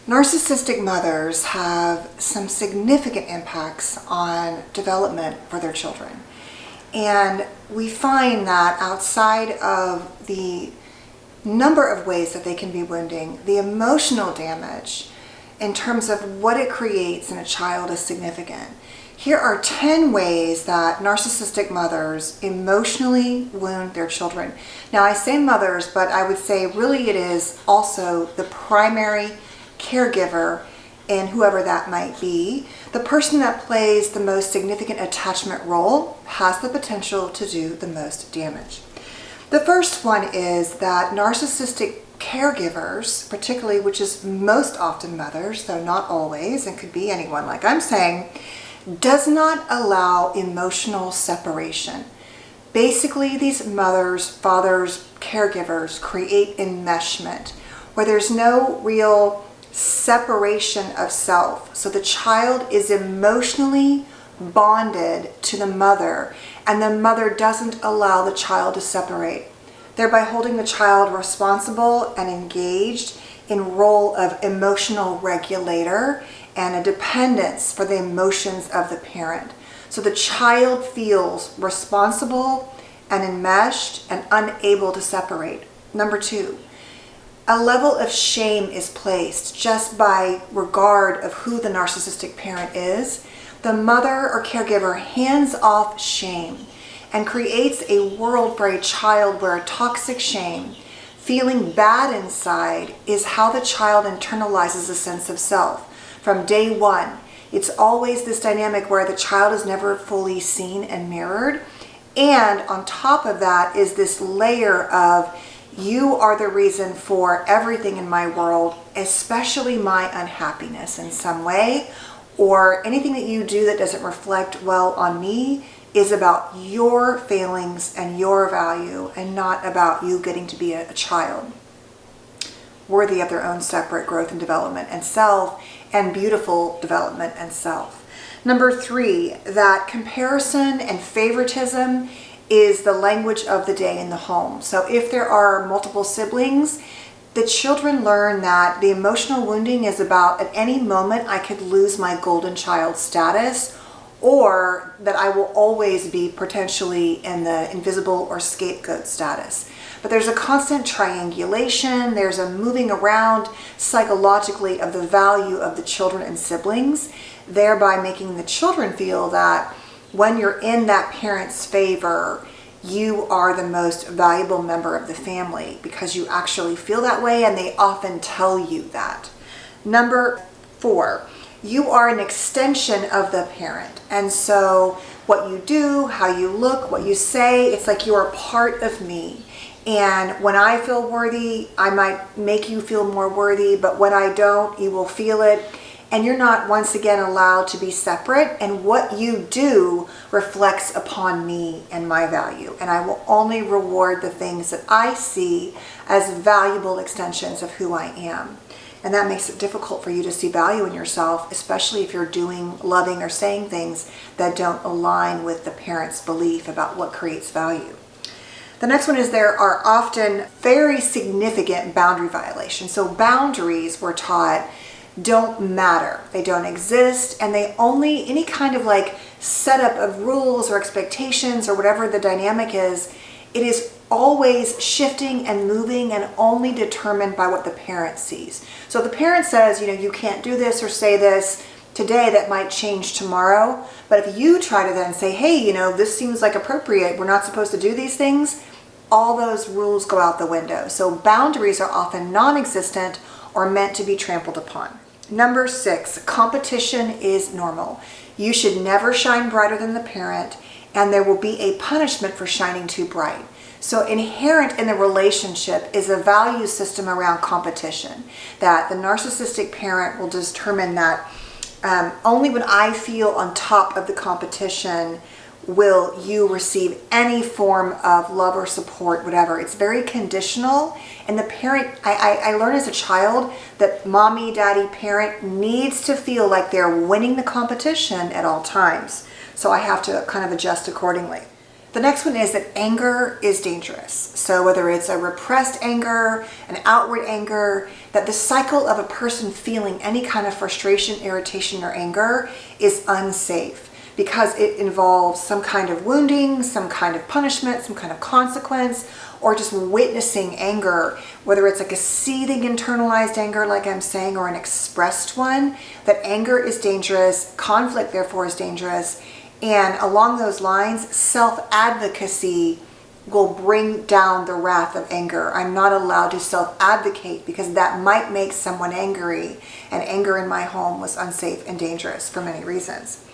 Narcissistic mothers have some significant impacts on development for their children. And we find that outside of the number of ways that they can be wounding, the emotional damage in terms of what it creates in a child is significant. Here are 10 ways that narcissistic mothers emotionally wound their children. Now, I say mothers, but I would say really it is also the primary caregiver, and whoever that might be. The person that plays the most significant attachment role has the potential to do the most damage. The first one is that narcissistic caregivers, particularly, which is most often mothers, though not always, and could be anyone like I'm saying, does not allow emotional separation. Basically, these mothers, fathers, caregivers create enmeshment, where there's no real separation of self. So the child is emotionally bonded to the mother, and the mother doesn't allow the child to separate, thereby holding the child responsible and engaged in role of emotional regulator and a dependence for the emotions of the parent. So the child feels responsible and enmeshed and unable to separate. Number two, a level of shame is placed just by regard of who the narcissistic parent is. The mother or caregiver hands off shame and creates a world for a child where toxic shame, feeling bad inside, is how the child internalizes a sense of self. From day one, it's always this dynamic where the child is never fully seen and mirrored. And on top of that is this layer of, you are the reason for everything in my world, especially my unhappiness in some way, or anything that you do that doesn't reflect well on me is about your failings and your value, and not about you getting to be a child worthy of their own separate growth and development and self, and beautiful development and self. Number three, that comparison and favoritism is the language of the day in the home. So if there are multiple siblings, the children learn that the emotional wounding is about, at any moment I could lose my golden child status, or that I will always be potentially in the invisible or scapegoat status. But there's a constant triangulation, there's a moving around psychologically of the value of the children and siblings, thereby making the children feel that when you're in that parent's favor, you are the most valuable member of the family, because you actually feel that way, and they often tell you that. Number four, you are an extension of the parent. And so what you do, how you look, what you say, it's like you're a part of me. And when I feel worthy, I might make you feel more worthy, but when I don't, you will feel it. And you're not once again allowed to be separate, and what you do reflects upon me and my value, and I will only reward the things that I see as valuable extensions of who I am. And that makes it difficult for you to see value in yourself, especially if you're doing, loving, or saying things that don't align with the parent's belief about what creates value. The next one is, there are often very significant boundary violations. So boundaries, we're taught, don't matter. They don't exist, and they only, any kind of like setup of rules or expectations or whatever the dynamic is, it is always shifting and moving and only determined by what the parent sees. So the parent says, you can't do this or say this today, that might change tomorrow. But if you try to then say, hey, this seems like appropriate, we're not supposed to do these things, all those rules go out the window. So boundaries are often non-existent or meant to be trampled upon. Number six, competition is normal. You should never shine brighter than the parent, and there will be a punishment for shining too bright. So inherent in the relationship is a value system around competition, that the narcissistic parent will determine that only when I feel on top of the competition will you receive any form of love or support, whatever. It's very conditional. And the parent, I learned as a child that mommy, daddy, parent needs to feel like they're winning the competition at all times. So I have to kind of adjust accordingly. The next one is that anger is dangerous. So whether it's a repressed anger, an outward anger, that the cycle of a person feeling any kind of frustration, irritation, or anger is unsafe because it involves some kind of wounding, some kind of punishment, some kind of consequence, or just witnessing anger, whether it's like a seething internalized anger, like I'm saying, or an expressed one, that anger is dangerous, conflict therefore is dangerous. And along those lines, self-advocacy will bring down the wrath of anger. I'm not allowed to self-advocate because that might make someone angry, and anger in my home was unsafe and dangerous for many reasons.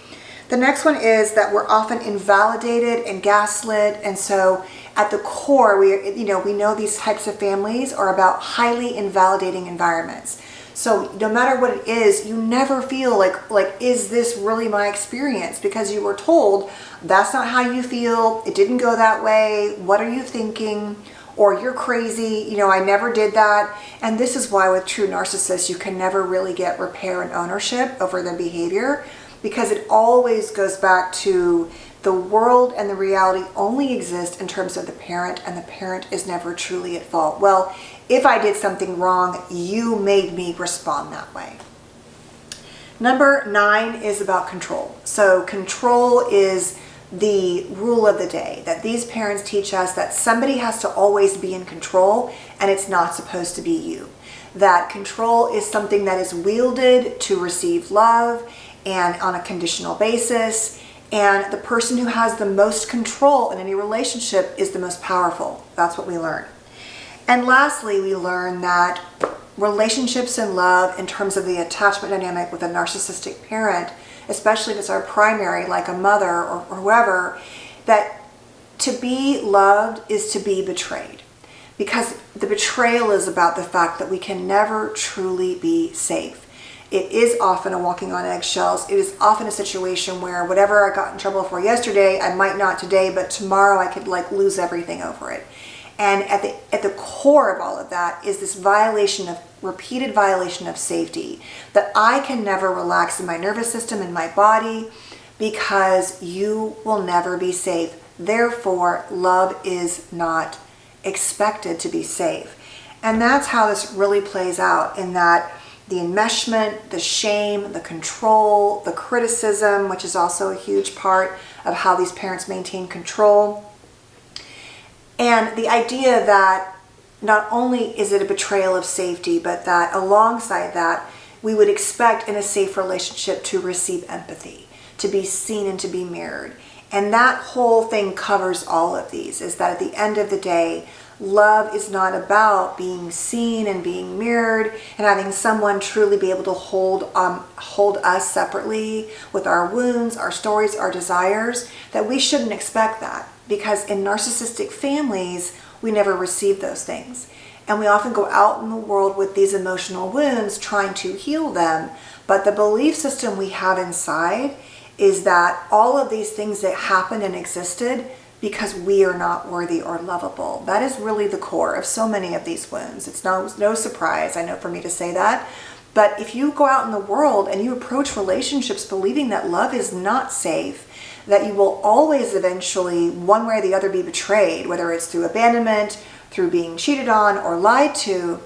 The next one is that we're often invalidated and gaslit, and so at the core, we know these types of families are about highly invalidating environments. So no matter what it is, you never feel like, is this really my experience? Because you were told, that's not how you feel, it didn't go that way, what are you thinking? Or you're crazy, I never did that. And this is why with true narcissists, you can never really get repair and ownership over their behavior, because it always goes back to the world and the reality only exist in terms of the parent, and the parent is never truly at fault. Well, if I did something wrong, you made me respond that way. Number 9 is about control. So control is the rule of the day, that these parents teach us that somebody has to always be in control, and it's not supposed to be you. That control is something that is wielded to receive love and on a conditional basis. And the person who has the most control in any relationship is the most powerful. That's what we learn. And lastly, we learn that relationships and love, in terms of the attachment dynamic with a narcissistic parent, especially if it's our primary, like a mother or whoever, that to be loved is to be betrayed. Because the betrayal is about the fact that we can never truly be safe. It is often a walking on eggshells. It is often a situation where whatever I got in trouble for yesterday, I might not today, but tomorrow I could lose everything over it. And at the core of all of that is this repeated violation of safety, that I can never relax in my nervous system and my body because you will never be safe. Therefore, love is not expected to be safe. And that's how this really plays out, in that the enmeshment, the shame, the control, the criticism, which is also a huge part of how these parents maintain control. And the idea that not only is it a betrayal of safety, but that alongside that, we would expect in a safe relationship to receive empathy, to be seen and to be mirrored. And that whole thing covers all of these, is that at the end of the day, love is not about being seen and being mirrored and having someone truly be able to hold us separately with our wounds, our stories, our desires, that we shouldn't expect that. Because in narcissistic families, we never receive those things. And we often go out in the world with these emotional wounds trying to heal them. But the belief system we have inside is that all of these things that happened and existed because we are not worthy or lovable. That is really the core of so many of these wounds. It's no surprise, I know, for me to say that. But if you go out in the world and you approach relationships believing that love is not safe, that you will always eventually, one way or the other, be betrayed, whether it's through abandonment, through being cheated on or lied to,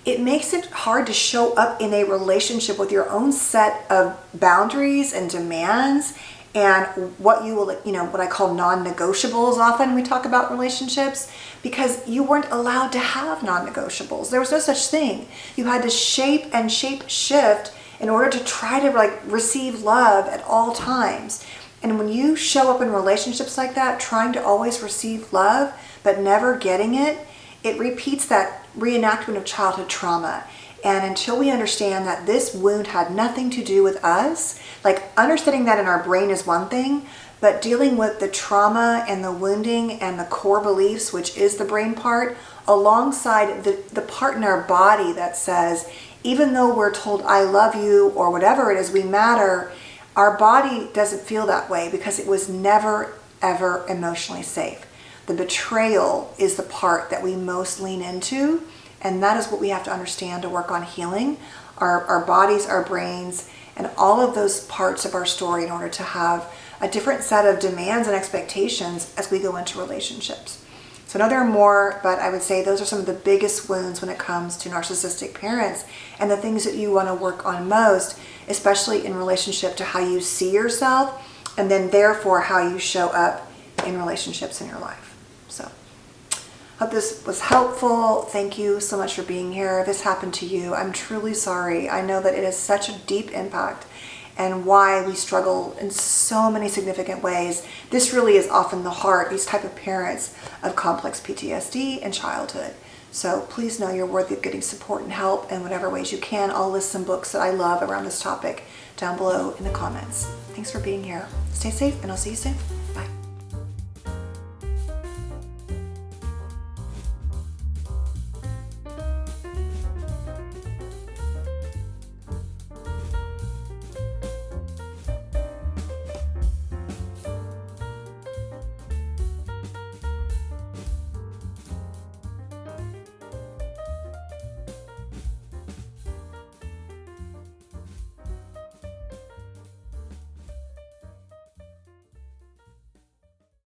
it makes it hard to show up in a relationship with your own set of boundaries and demands and what you will, what I call non-negotiables. Often we talk about relationships because you weren't allowed to have non-negotiables. There was no such thing. You had to shape and shift in order to try to receive love at all times. And when you show up in relationships like that, trying to always receive love, but never getting it, it repeats that reenactment of childhood trauma. And until we understand that this wound had nothing to do with us, understanding that in our brain is one thing, but dealing with the trauma and the wounding and the core beliefs, which is the brain part, alongside the part in our body that says, even though we're told I love you or whatever it is, we matter, our body doesn't feel that way because it was never, ever emotionally safe. The betrayal is the part that we most lean into, and that is what we have to understand to work on healing our bodies, our brains, and all of those parts of our story in order to have a different set of demands and expectations as we go into relationships. So I know there are more, but I would say those are some of the biggest wounds when it comes to narcissistic parents, and the things that you want to work on most, especially in relationship to how you see yourself, and then therefore how you show up in relationships in your life. So hope this was helpful. Thank you so much for being here. If this happened to you, I'm truly sorry. I know that it has such a deep impact, and why we struggle in so many significant ways. This really is often the heart, these type of parents, of complex PTSD in childhood. So please know you're worthy of getting support and help in whatever ways you can. I'll list some books that I love around this topic down below in the comments. Thanks for being here. Stay safe, and I'll see you soon.